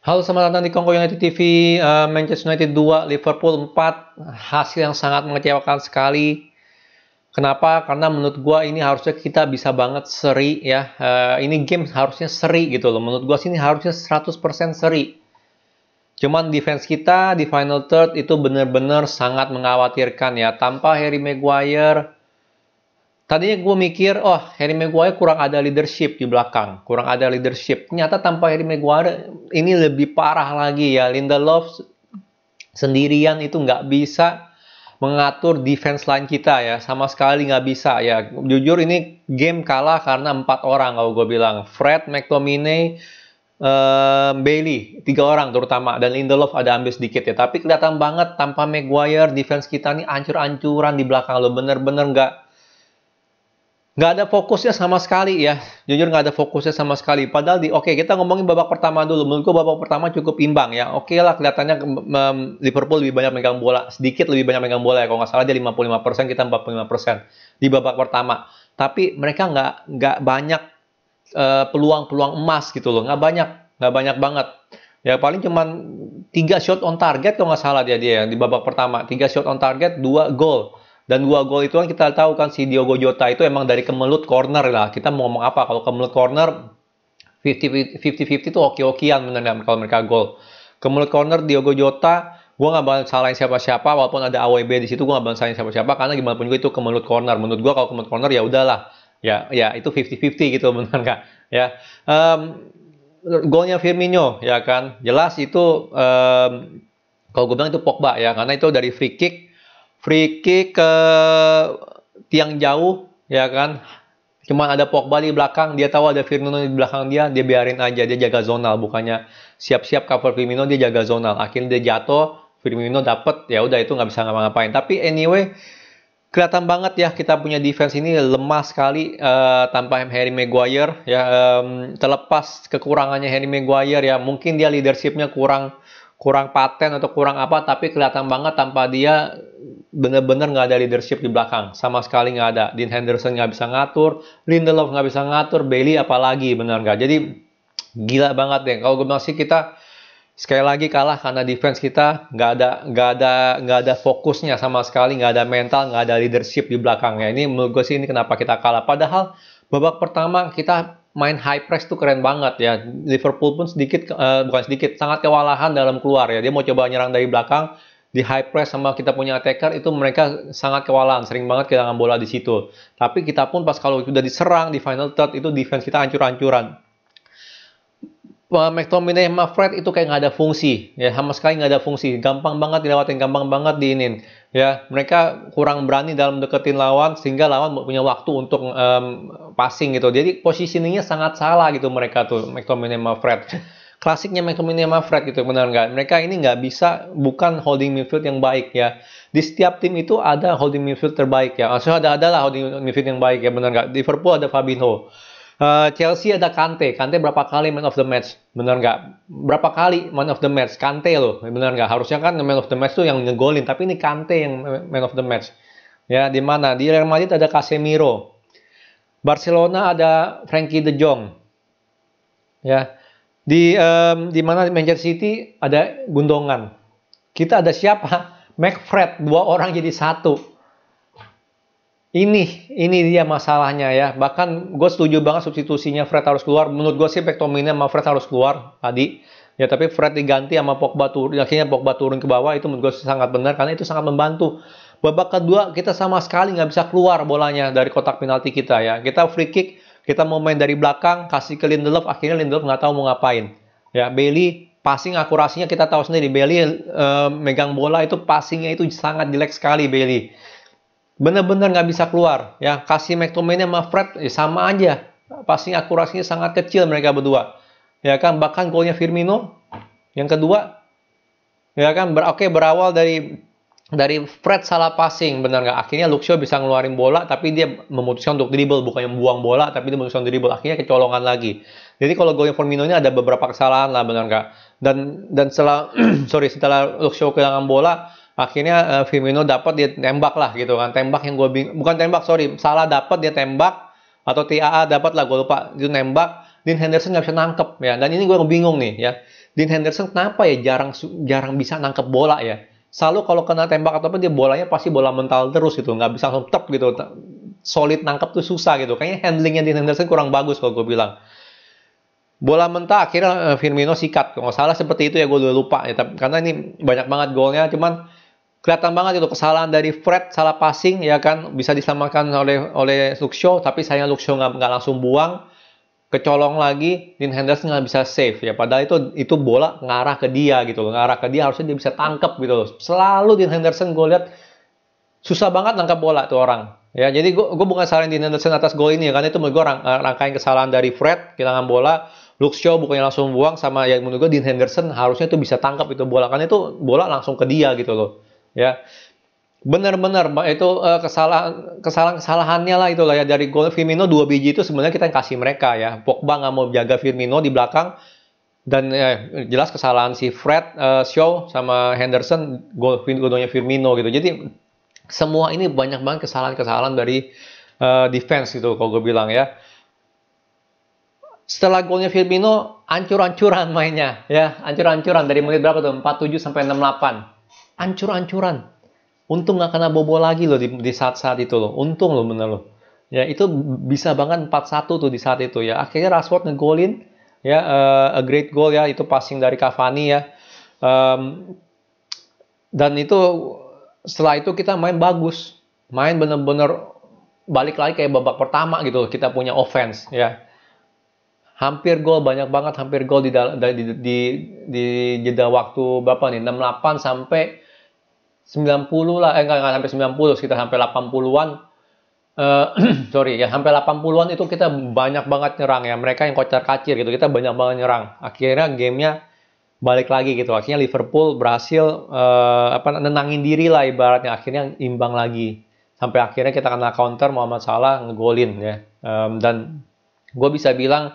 Halo, selamat datang di Kongko United TV. Manchester United 2, Liverpool 4. Hasil yang sangat mengecewakan sekali. Kenapa? Karena menurut gua ini harusnya kita bisa banget seri ya. Ini game harusnya seri gitu loh. Menurut gua sini harusnya 100% seri. Cuman defense kita di final third itu benar-benar sangat mengkhawatirkan ya. Tanpa Harry Maguire, tadinya gue mikir, oh Harry Maguire kurang ada leadership di belakang, kurang ada leadership. Ternyata tanpa Harry Maguire ini lebih parah lagi ya. Lindelof sendirian itu nggak bisa mengatur defense line kita ya, sama sekali nggak bisa ya. Jujur ini game kalah karena 4 orang kalau gue bilang. Fred, McTominay, Bailey, 3 orang terutama, dan Lindelof ada ambil sedikit ya. Tapi kelihatan banget tanpa Maguire defense kita nih ancur-ancuran di belakang lo, bener-bener nggak ada fokusnya sama sekali ya. Jujur nggak ada fokusnya sama sekali. Padahal oke, kita ngomongin babak pertama dulu. Menurutku babak pertama cukup imbang ya. Oke lah, kelihatannya Liverpool lebih banyak megang bola, sedikit lebih banyak megang bola ya. Kalau nggak salah dia 55%, kita 45% di babak pertama. Tapi mereka nggak banyak peluang-peluang emas gitu loh. Nggak banyak banget. Ya paling cuman 3 shot on target kalau nggak salah dia ya di babak pertama. 3 shot on target, 2 gol. Dan 2 gol itu kan kita tahu kan si Diogo Jota itu emang dari kemelut corner lah. Kita mau ngomong apa kalau kemelut corner 50-50 itu oke-okean bener kalau mereka gol. Kemelut corner Diogo Jota, gue nggak bakal salahin siapa-siapa walaupun ada AWB di situ, gue nggak bakal salahin siapa-siapa karena gimana pun juga itu kemelut corner. Menurut gue kalau kemelut corner ya udahlah. Ya itu 50-50 gitu bener nggak? Ya. Golnya Firmino ya kan. Jelas itu kalau gue bilang itu Pogba ya, karena itu dari free kick ke tiang jauh ya kan, cuman ada Pogba di belakang, dia tahu ada Firmino di belakang dia biarin aja, dia jaga zonal, bukannya siap-siap cover Firmino, dia jaga zonal, akhirnya dia jatuh, Firmino dapet, ya udah itu nggak bisa ngapa-ngapain. Tapi anyway, kelihatan banget ya kita punya defense ini lemah sekali tanpa Harry Maguire ya. Terlepas kekurangannya Harry Maguire ya, mungkin dia leadershipnya kurang paten atau kurang apa, tapi kelihatan banget tanpa dia bener-bener nggak ada leadership di belakang, sama sekali nggak ada. Dean Henderson nggak bisa ngatur, Lindelof nggak bisa ngatur, Bailey apalagi, bener nggak. Jadi gila banget deh. Kalau gue masih kita sekali lagi kalah karena defense kita nggak ada fokusnya sama sekali, nggak ada mental, nggak ada leadership di belakangnya. Ini menurut gue sih ini kenapa kita kalah. Padahal babak pertama kita main high press tuh keren banget ya. Liverpool pun bukan sedikit, sangat kewalahan dalam keluar ya. Dia mau coba nyerang dari belakang di high press sama kita punya attacker, itu mereka sangat kewalahan, sering banget kehilangan bola di situ. Tapi kita pun pas kalau sudah diserang di final third itu defense kita hancur-hancuran. McTominay sama Fred itu kayak nggak ada fungsi ya, sama sekali nggak ada fungsi, gampang banget dilewatin, gampang banget diinin ya. Mereka kurang berani dalam deketin lawan sehingga lawan punya waktu untuk passing gitu. Jadi positioningnya sangat salah gitu mereka tuh, McTominay sama Fred. Klasiknya McTominay sama Fred gitu, benar nggak? Mereka ini nggak bisa, bukan holding midfield yang baik ya. Di setiap tim itu ada holding midfield terbaik ya. Maksudnya ada holding midfield yang baik ya, benar nggak? Di Liverpool ada Fabinho. Chelsea ada Kante berapa kali man of the match, benar nggak? Berapa kali man of the match, Kante loh, benar nggak? Harusnya kan man of the match tuh yang ngegolin, tapi ini Kante yang man of the match. Ya, di mana? Di Real Madrid ada Casemiro. Barcelona ada Frankie De Jong. Ya. Di mana Manchester City ada Gundogan. Kita ada siapa? McFred, 2 orang jadi 1. Ini dia masalahnya ya. Bahkan gue setuju banget substitusinya Fred harus keluar. Menurut gue sih McTominay sama Fred harus keluar tadi. Ya tapi Fred diganti sama Pogba turun. Akhirnya Pogba turun ke bawah, itu menurut gue sangat benar karena itu sangat membantu. Babak kedua kita sama sekali nggak bisa keluar bolanya dari kotak penalti kita ya. Kita free kick, kita mau main dari belakang, kasih ke Lindelof, akhirnya Lindelof nggak tahu mau ngapain. Ya Bailey passing akurasinya kita tahu sendiri. Bailey megang bola itu passingnya itu sangat jelek sekali Bailey. Bener-bener nggak bisa keluar ya. Kasih McTominay sama Fred ya sama aja, passing akurasinya sangat kecil mereka berdua ya kan. Bahkan golnya Firmino yang kedua ya kan, berawal dari Fred salah passing, benar nggak, akhirnya Luke Shaw bisa ngeluarin bola tapi dia memutuskan untuk dribble, bukannya buang bola tapi dia memutuskan dribble, akhirnya kecolongan lagi. Jadi kalau golnya Firmino ini ada beberapa kesalahan lah, benar nggak. Dan setelah setelah Luke Shaw kehilangan bola, akhirnya Firmino dapat, dia tembak lah gitu kan. Tembak yang gue bukan tembak, salah dapat, dia tembak atau TAA dapat lah, gue lupa, itu nembak. Dean Henderson nggak bisa nangkep ya. Dan ini gue bingung nih ya. Dean Henderson kenapa ya jarang bisa nangkep bola ya. Selalu kalau kena tembak atau apa dia bolanya pasti bola mental terus gitu, nggak bisa langsung tep gitu. Solid nangkep tuh susah gitu. Kayaknya handlingnya Dean Henderson kurang bagus kalau gue bilang. Bola mentah akhirnya Firmino sikat. Kalau nggak salah seperti itu ya, gue udah lupa ya. Karena ini banyak banget golnya, cuman kelihatan banget itu kesalahan dari Fred, salah passing ya kan, bisa diselamatkan oleh Luke Shaw, tapi sayang Luke Shaw nggak langsung buang, kecolong lagi, Dean Henderson nggak bisa save ya. Padahal itu bola ngarah ke dia gitu loh, ngarah ke dia, harusnya dia bisa tangkep gitu loh. Selalu Dean Henderson gue lihat susah banget nangkap bola tuh orang. Ya, jadi gue bukan salahin Dean Henderson atas gol ini ya, karena itu menurut gue rangkaian kesalahan dari Fred, kehilangan bola, Luke Shaw bukannya langsung buang, sama ya menurut gue Dean Henderson harusnya tuh bisa tangkap itu bola, karena itu bola langsung ke dia gitu loh. Ya, benar-benar itu kesalahannya lah itulah ya, dari gol Firmino 2 biji itu sebenarnya kita yang kasih mereka ya. Pogba nggak mau jaga Firmino di belakang, dan jelas kesalahan si Fred, Shaw sama Henderson, golnya Firmino gitu. Jadi semua ini banyak banget kesalahan-kesalahan dari defense gitu kalau gue bilang ya. Setelah golnya Firmino, ancur-ancuran mainnya ya, ancur-ancuran dari menit berapa tuh? 47 sampai 68. Ancur-ancuran. Untung nggak kena bobo lagi loh di saat-saat itu loh. Untung loh, bener loh. Ya, itu bisa banget 4-1 tuh di saat itu ya. Akhirnya Rashford ngegolin ya, a great goal ya, itu passing dari Cavani ya. Dan itu setelah itu kita main bagus. Main bener-bener balik lagi kayak babak pertama gitu. Kita punya offense ya. Hampir gol, banyak banget hampir gol di jeda waktu berapa nih? 68 sampai 90 lah, enggak sampai 90, sekitar sampai 80-an. Sorry ya, sampai 80-an itu kita banyak banget nyerang ya. Mereka yang kocar-kacir gitu, kita banyak banget nyerang. Akhirnya gamenya balik lagi gitu. Akhirnya Liverpool berhasil nenangin diri lah ibaratnya. Akhirnya imbang lagi. Sampai akhirnya kita kena counter, Mohamed Salah ngegolin ya. Dan gue bisa bilang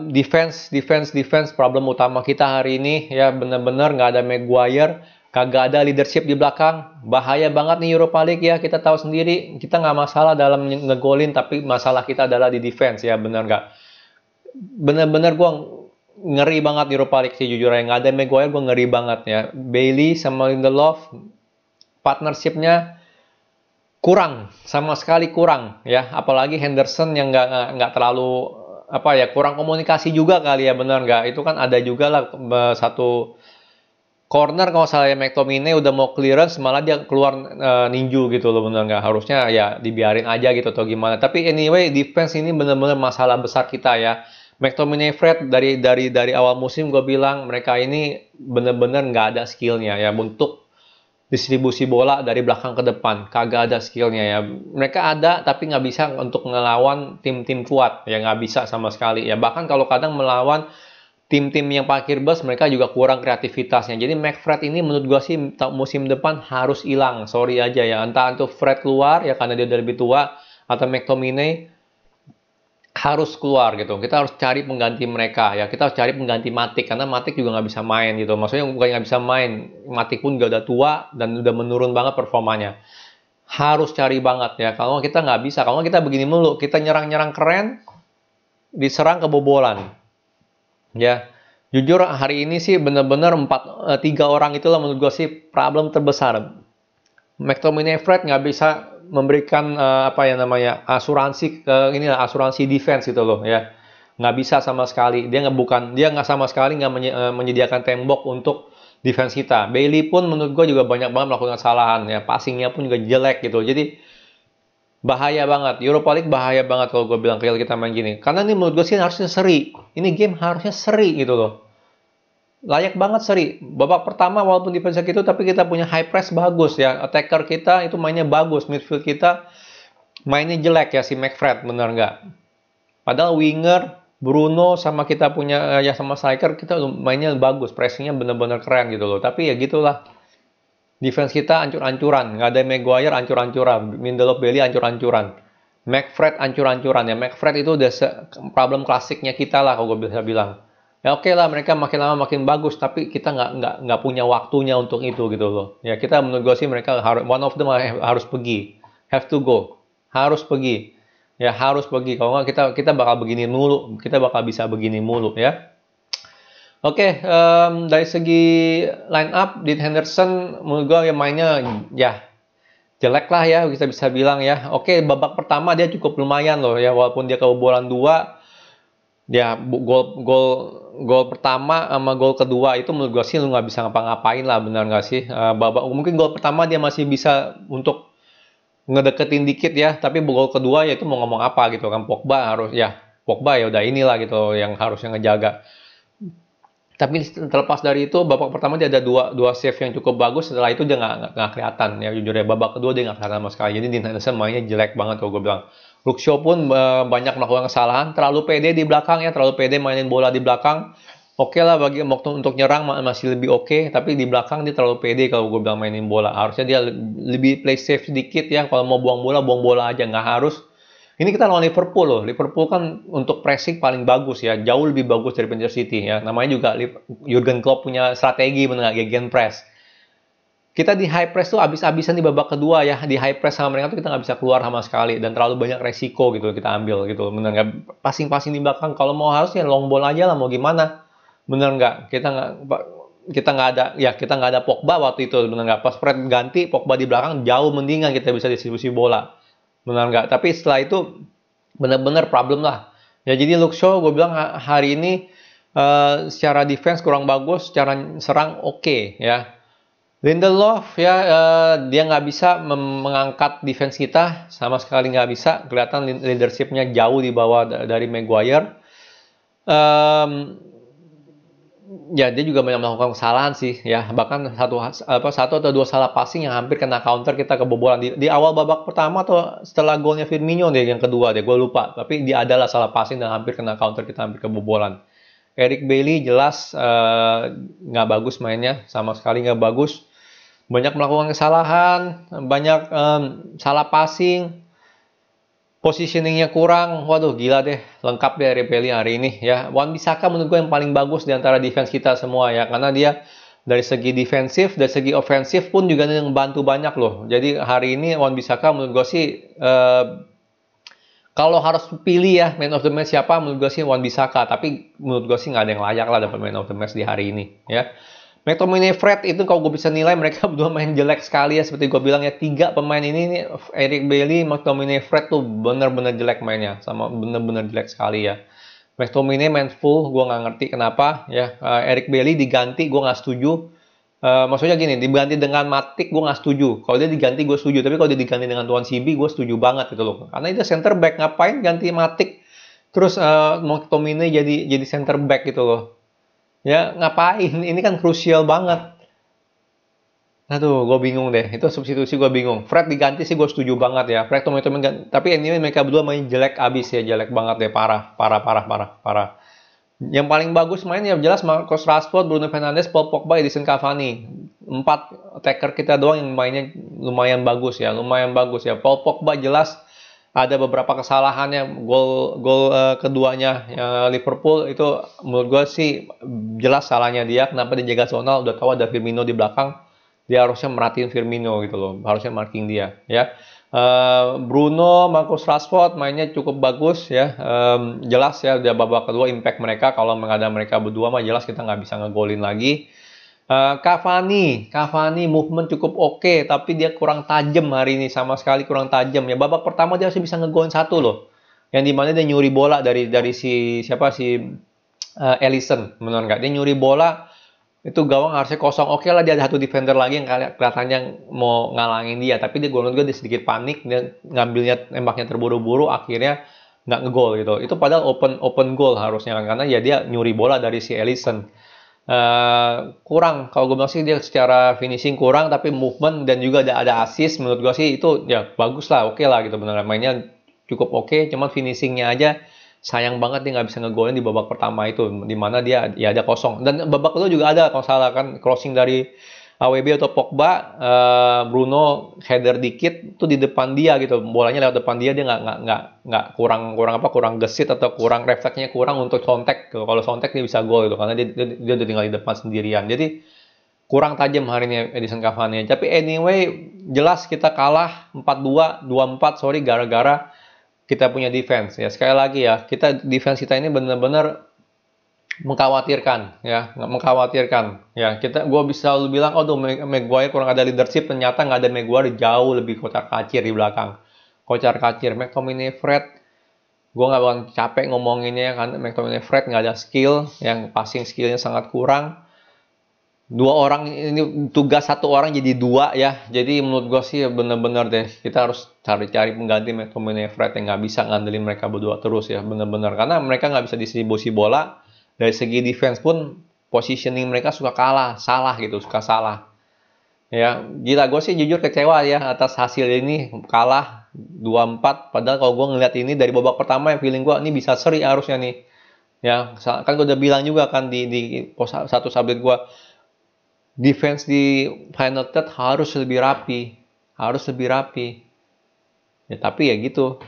defense problem utama kita hari ini ya, bener-bener nggak ada Maguire, kagak ada leadership di belakang, bahaya banget nih Europa League ya. Kita tahu sendiri, kita nggak masalah dalam ngegolin, tapi masalah kita adalah di defense ya, bener nggak? Bener-bener gue ngeri banget di Europa League sih jujur ya, nggak ada Maguire gue ngeri banget ya. Bailey sama Lindelof partnershipnya kurang, sama sekali kurang ya, apalagi Henderson yang nggak terlalu kurang komunikasi juga kali ya, bener nggak? Itu kan ada juga lah satu corner kalau salah ya, McTominay udah mau clearance malah dia keluar ninju gitu loh, bener nggak? Harusnya ya dibiarin aja gitu atau gimana. Tapi anyway, defense ini bener-bener masalah besar kita ya. McTominay, Fred dari awal musim gue bilang mereka ini bener-bener nggak ada skillnya ya untuk distribusi bola dari belakang ke depan, kagak ada skillnya ya. Mereka ada tapi nggak bisa untuk ngelawan tim-tim kuat ya, nggak bisa sama sekali ya. Bahkan kalau kadang melawan tim-tim yang parkir bus, mereka juga kurang kreativitasnya. Jadi McFred ini menurut gua sih musim depan harus hilang, sorry aja ya. Entah itu Fred keluar ya karena dia udah lebih tua, atau McTominay harus keluar gitu. Kita harus cari pengganti mereka ya. Kita harus cari pengganti Matic, karena Matic juga nggak bisa main gitu. Maksudnya bukan nggak bisa main, Matic pun juga udah tua dan udah menurun banget performanya. Harus cari banget ya. Kalau kita nggak bisa, kalau kita begini mulu, kita nyerang-nyerang keren, diserang kebobolan. Ya, jujur hari ini sih bener-bener 3 orang itulah menurut gue sih problem terbesar. McTominay, Fred nggak bisa memberikan asuransi asuransi defense gitu loh ya, nggak bisa sama sekali. Dia nggak sama sekali nggak menyediakan tembok untuk defense kita. Bailey pun menurut gue juga banyak banget melakukan kesalahan ya, passingnya pun juga jelek gitu. Jadi bahaya banget, Europa League bahaya banget kalau gue bilang kalau kita main gini. Karena ini menurut gue sih harusnya seri, ini game harusnya seri gitu loh. Layak banget seri. Babak pertama walaupun defense gitu, tapi kita punya high press bagus ya. Attacker kita itu mainnya bagus. Midfield kita mainnya jelek ya, si McFred, bener nggak? Padahal winger, Bruno sama kita punya ya sama striker, kita mainnya bagus. Pressingnya bener-bener keren gitu loh. Tapi ya gitulah. Defense kita ancur-ancuran. Nggak ada Maguire, ancur-ancuran. Lindelof, Bailey, ancur-ancuran. McFred ancur-ancuran ya. McFred itu udah problem klasiknya kita lah kalau gue bisa bilang. Ya oke lah, mereka makin lama makin bagus, tapi kita nggak punya waktunya untuk itu gitu loh. Ya kita menurut gue sih mereka one of them harus pergi, have to go, harus pergi, ya harus pergi. Kalau nggak kita bakal begini mulu, kita bakal bisa begini mulu ya. Oke, dari segi line up, Dean Henderson menurut gue ya mainnya ya jelek lah ya, kita bisa bilang ya. Oke, babak pertama dia cukup lumayan loh ya, walaupun dia kebobolan 2, ya gol gol gol pertama sama gol kedua itu menurut gue sih lu nggak bisa ngapa-ngapain lah, benar nggak sih? Babak mungkin gol pertama dia masih bisa untuk ngedeketin dikit ya, tapi gol kedua ya itu mau ngomong apa gitu kan, Pogba ya udah inilah gitu yang harusnya ngejaga. Tapi terlepas dari itu, babak pertama dia ada dua save yang cukup bagus. Setelah itu dia nggak kelihatan ya, jujur ya. Babak kedua dia nggak kelihatan sama sekali. Jadi Dean Henderson mainnya jelek banget kalau gue bilang. Luke Shaw pun banyak melakukan kesalahan, terlalu pede di belakang ya, terlalu pede mainin bola di belakang. Oke lah bagi waktu untuk nyerang masih lebih oke, tapi di belakang dia terlalu pede kalau gue bilang mainin bola. Harusnya dia lebih play safe sedikit ya. Kalau mau buang bola aja, nggak harus. Ini kita lawan Liverpool loh. Liverpool kan untuk pressing paling bagus ya, jauh lebih bagus dari Manchester City ya. Namanya juga Jurgen Klopp punya strategi benar gegen press. Kita di high press tuh abis-abisan di babak kedua ya. Di high press sama mereka tuh kita nggak bisa keluar sama sekali dan terlalu banyak resiko gitu kita ambil gitu. Bener nggak? Passing-passing di belakang. Kalau mau harusnya long ball aja lah, mau gimana? Bener nggak? Kita nggak ada Pogba waktu itu, bener nggak? Pas Fred ganti Pogba di belakang jauh mendingan kita bisa distribusi bola. Benar nggak? Tapi setelah itu benar-benar problem lah. Ya jadi Luke Shaw gue bilang hari ini secara defense kurang bagus, secara serang oke ya. Lindelof ya dia nggak bisa mengangkat defense kita, sama sekali nggak bisa. Kelihatan leadershipnya jauh di bawah dari Maguire. Um, Ya dia juga banyak melakukan kesalahan sih ya, bahkan satu atau dua salah passing yang hampir kena counter kita kebobolan di awal babak pertama atau setelah golnya Firmino deh yang kedua deh gue lupa, tapi dia adalah salah passing dan hampir kena counter kita hampir kebobolan. Eric Bailly jelas nggak bagus mainnya, sama sekali nggak bagus, banyak melakukan kesalahan, banyak salah passing. Positioningnya kurang, waduh gila deh, lengkap deh Rebelli hari ini ya. Wan-Bissaka menurut gue yang paling bagus di antara defense kita semua ya, karena dia dari segi defensif, dari segi ofensif pun juga yang membantu banyak loh. Jadi hari ini Wan-Bissaka menurut gue sih kalau harus pilih ya man of the match siapa, menurut gue sih Wan-Bissaka. Tapi menurut gue sih nggak ada yang layak lah dapat man of the match di hari ini ya. McTominay, Fred itu kalau gue bisa nilai mereka berdua main jelek sekali ya, seperti gue bilang ya, 3 pemain ini Eric Bailly, McTominay, Fred tuh bener-bener jelek mainnya, sama bener-bener jelek sekali ya. McTominay main full, gue nggak ngerti kenapa ya. Eric Bailly diganti, gue nggak setuju. Maksudnya gini, diganti dengan Matic gue nggak setuju. Kalau dia diganti gue setuju, tapi kalau dia diganti dengan Tuan Sibi gue setuju banget gitu loh. Karena itu center back, ngapain ganti Matic terus McTominay jadi center back gitu loh. Ya ngapain? Ini kan krusial banget. Aduh, gue bingung deh. Itu substitusi gue bingung. Fred diganti sih gue setuju banget ya. Fred teman-teman tapi ini mereka berdua main jelek abis ya, jelek banget deh, parah, parah, parah, parah, parah. Yang paling bagus main ya jelas Marcus Rashford, Bruno Fernandes, Paul Pogba, Edison Cavani. 4 attacker kita doang yang mainnya lumayan bagus ya, lumayan bagus ya. Paul Pogba jelas ada beberapa kesalahannya, gol keduanya Liverpool itu menurut gue sih jelas salahnya dia. Kenapa dia jaga zona, udah tahu ada Firmino di belakang, dia harusnya merhatiin Firmino gitu loh, harusnya marking dia ya. Bruno, Marcus Rashford mainnya cukup bagus ya, jelas ya udah babak kedua impact mereka, kalau ada mereka berdua mah jelas kita nggak bisa ngegolin lagi. Cavani movement cukup oke, tapi dia kurang tajam hari ini, sama sekali kurang tajam ya. Babak pertama dia masih bisa ngegolin 1 loh, yang dimana dia nyuri bola dari siapa si Alisson, menurut nggak? Dia nyuri bola, itu gawang harusnya kosong. Oke lah dia ada satu defender lagi yang kelihatannya mau ngalangin dia, tapi dia menurut gue dia sedikit panik, dia ngambilnya nembaknya terburu-buru, akhirnya nggak ngegol gitu. Itu padahal open goal harusnya kan, karena ya dia nyuri bola dari si Alisson. Kurang kalau gue bilang sih, dia secara finishing kurang, tapi movement dan juga ada assist, menurut gue sih itu ya bagus lah, oke lah gitu, beneran mainnya cukup oke, cuman finishingnya aja sayang banget dia nggak bisa ngegolin di babak pertama itu, dimana dia ya ada kosong, dan babak kedua juga ada kalau salah kan crossing dari AWB atau Pogba, Bruno header dikit tuh di depan dia gitu, bolanya lewat depan dia nggak kurang gesit atau kurang refleksnya kurang untuk sontek. Kalau sontek dia bisa gol gitu, karena dia udah tinggal di depan sendirian. Jadi kurang tajam hari ini Edison Cavani. Tapi anyway jelas kita kalah 4-2, 2-4 sorry, gara-gara kita punya defense ya. Sekali lagi ya, defense kita ini benar-benar mengkhawatirkan ya, nggak mengkhawatirkan ya. Gue bisa selalu bilang, oh tuh Maguire kurang ada leadership, ternyata nggak ada. Maguire jauh lebih kocar kacir di belakang, kocar kacir. McTominay, Fred, gue nggak bakal capek ngomonginnya kan. McTominay, Fred nggak ada skill, yang passing skillnya sangat kurang. Dua orang ini, tugas satu orang jadi dua ya. Jadi menurut gue sih bener-bener deh, kita harus cari-cari pengganti McTominay, Fred yang nggak bisa ngandelin mereka berdua terus ya, bener-bener, karena mereka nggak bisa distribusi bola. Dari segi defense pun positioning mereka suka kalah, salah gitu, suka salah. Ya, gila, gue sih jujur kecewa ya atas hasil ini, kalah 2-4. Padahal kalau gue ngeliat ini dari babak pertama, yang feeling gue ini bisa seri harusnya nih. Ya, kan gue udah bilang juga kan di post satu subjek gue, defense di final third harus lebih rapi, harus lebih rapi. Ya, tapi ya gitu,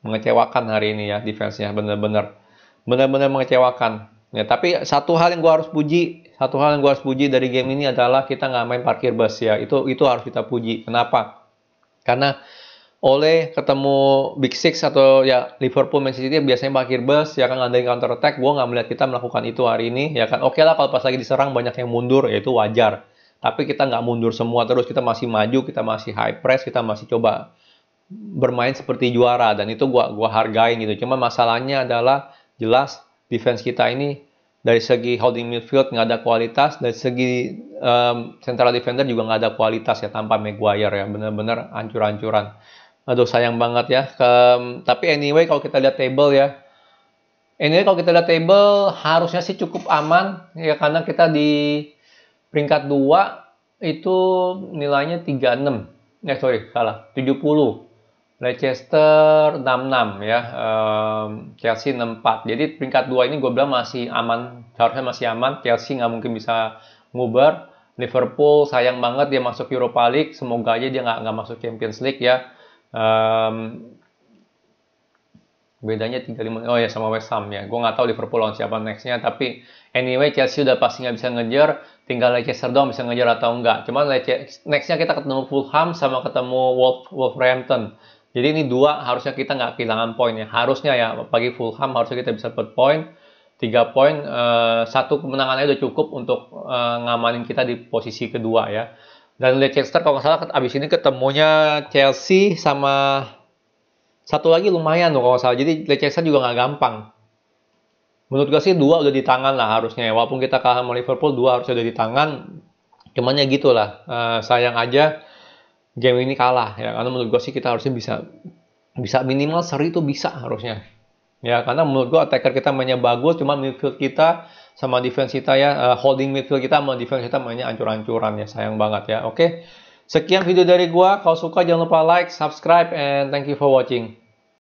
mengecewakan hari ini ya defense-nya, bener-bener mengecewakan. Ya, tapi satu hal yang gue harus puji dari game ini adalah kita nggak main parkir bus ya. Itu harus kita puji. Kenapa? Karena oleh ketemu Big Six atau ya Liverpool, Man City biasanya parkir bus ya kan, ngadain counter attack. Gue nggak melihat kita melakukan itu hari ini ya kan. Oke lah, kalau pas lagi diserang banyak yang mundur, ya itu wajar. Tapi kita nggak mundur semua terus, kita masih maju, kita masih high press, kita masih coba bermain seperti juara, dan itu gua hargain gitu. Cuma masalahnya adalah jelas defense kita ini dari segi holding midfield nggak ada kualitas, dari segi central defender juga nggak ada kualitas ya tanpa Maguire ya, bener-bener hancur-hancuran. Aduh, sayang banget ya. Tapi anyway, kalau kita lihat table ya, harusnya sih cukup aman ya, karena kita di peringkat 2 itu nilainya 36. Sorry, salah. 70. Leicester 66 ya. Chelsea 64. Jadi peringkat 2 ini gue bilang masih aman. Harusnya masih aman. Chelsea nggak mungkin bisa nguber. Liverpool sayang banget dia masuk Europa League. Semoga aja dia nggak masuk Champions League ya. Bedanya 35. Oh ya, sama West Ham ya. Gue nggak tahu Liverpool lawan siapa nextnya. Tapi anyway, Chelsea udah pasti nggak bisa ngejar. Tinggal Leicester doang bisa ngejar atau enggak. Cuman nextnya kita ketemu Fulham sama ketemu Wolverhampton. Jadi ini dua harusnya kita nggak kehilangan poin ya. Harusnya ya, bagi Fulham harusnya kita bisa dapat poin. 3 poin. Satu kemenangannya udah cukup untuk ngamanin kita di posisi kedua ya. Dan Leicester kalau nggak salah abis ini ketemunya Chelsea sama satu lagi lumayan loh kalau nggak salah. Jadi Leicester juga nggak gampang. Menurut gue sih 2 udah di tangan lah harusnya. Walaupun kita kalah sama Liverpool, 2 harusnya udah di tangan. Cuman ya gitulah. Sayang aja game ini kalah ya. Karena menurut gue sih kita harusnya bisa minimal seri itu bisa harusnya. Ya, karena menurut gue attacker kita mainnya bagus, cuma midfield kita sama defense kita ya, holding midfield kita sama defense kita mainnya ancur-ancuran ya, sayang banget ya. Oke, sekian video dari gue. Kalau suka jangan lupa like, subscribe, and thank you for watching.